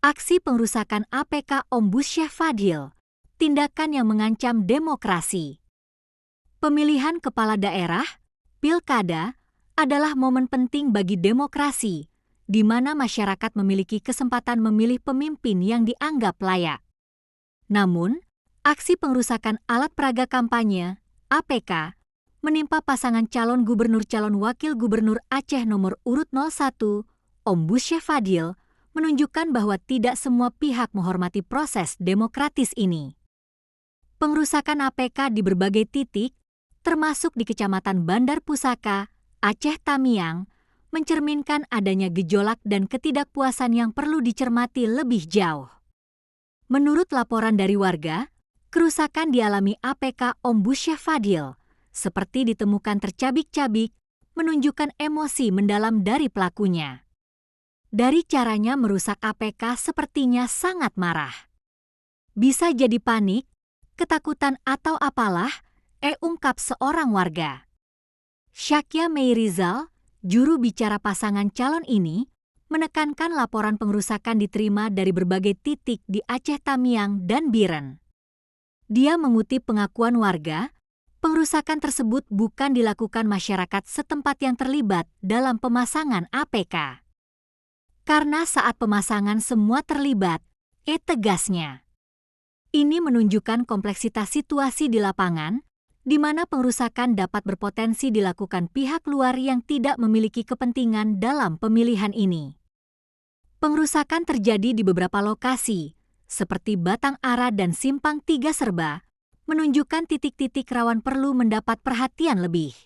Aksi pengrusakan APK Ombus Syekh Fadhil, tindakan yang mengancam demokrasi. Pemilihan kepala daerah, pilkada, adalah momen penting bagi demokrasi, di mana masyarakat memiliki kesempatan memilih pemimpin yang dianggap layak. Namun, aksi pengrusakan alat peraga kampanye, APK, menimpa pasangan calon gubernur calon wakil gubernur Aceh nomor urut 01, Ombus Syekh Fadhil, menunjukkan bahwa tidak semua pihak menghormati proses demokratis ini. Pengrusakan APK di berbagai titik, termasuk di Kecamatan Bandar Pusaka, Aceh Tamiang, mencerminkan adanya gejolak dan ketidakpuasan yang perlu dicermati lebih jauh. Menurut laporan dari warga, kerusakan dialami APK Ombus Syekh Fadhil, seperti ditemukan tercabik-cabik, menunjukkan emosi mendalam dari pelakunya. Dari caranya merusak APK sepertinya sangat marah. Bisa jadi panik, ketakutan atau apalah, ungkap seorang warga. Syakya Meirizal, juru bicara pasangan calon ini, menekankan laporan pengrusakan diterima dari berbagai titik di Aceh Tamiang dan Biren. Dia mengutip pengakuan warga, pengrusakan tersebut bukan dilakukan masyarakat setempat yang terlibat dalam pemasangan APK. Karena saat pemasangan semua terlibat, tegasnya. Ini menunjukkan kompleksitas situasi di lapangan, di mana pengrusakan dapat berpotensi dilakukan pihak luar yang tidak memiliki kepentingan dalam pemilihan ini. Pengrusakan terjadi di beberapa lokasi, seperti Batang Ara dan Simpang Tiga Serba, menunjukkan titik-titik rawan perlu mendapat perhatian lebih.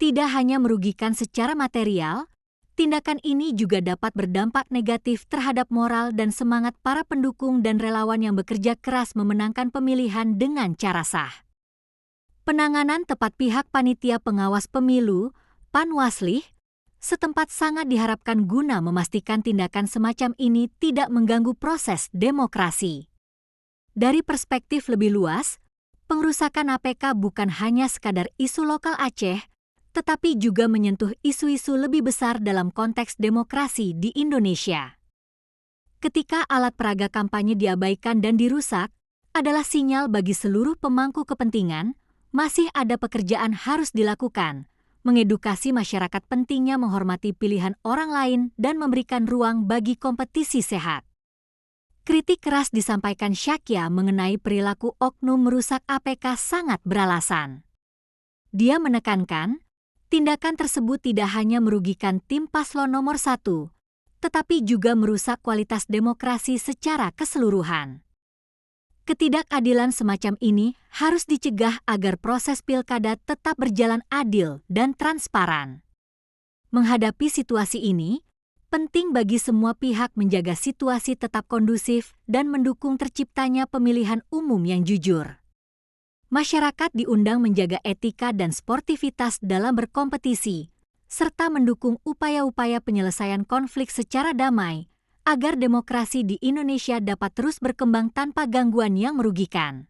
Tidak hanya merugikan secara material, tindakan ini juga dapat berdampak negatif terhadap moral dan semangat para pendukung dan relawan yang bekerja keras memenangkan pemilihan dengan cara sah. Penanganan tepat pihak Panitia Pengawas Pemilu, Panwaslih, setempat sangat diharapkan guna memastikan tindakan semacam ini tidak mengganggu proses demokrasi. Dari perspektif lebih luas, pengrusakan APK bukan hanya sekadar isu lokal Aceh, tetapi juga menyentuh isu-isu lebih besar dalam konteks demokrasi di Indonesia. Ketika alat peraga kampanye diabaikan dan dirusak, adalah sinyal bagi seluruh pemangku kepentingan, masih ada pekerjaan harus dilakukan, mengedukasi masyarakat pentingnya menghormati pilihan orang lain dan memberikan ruang bagi kompetisi sehat. Kritik keras disampaikan Syakya mengenai perilaku oknum merusak APK sangat beralasan. Dia menekankan, tindakan tersebut tidak hanya merugikan tim paslon nomor 1, tetapi juga merusak kualitas demokrasi secara keseluruhan. Ketidakadilan semacam ini harus dicegah agar proses pilkada tetap berjalan adil dan transparan. Menghadapi situasi ini, penting bagi semua pihak menjaga situasi tetap kondusif dan mendukung terciptanya pemilihan umum yang jujur. Masyarakat diundang menjaga etika dan sportivitas dalam berkompetisi, serta mendukung upaya-upaya penyelesaian konflik secara damai, agar demokrasi di Indonesia dapat terus berkembang tanpa gangguan yang merugikan.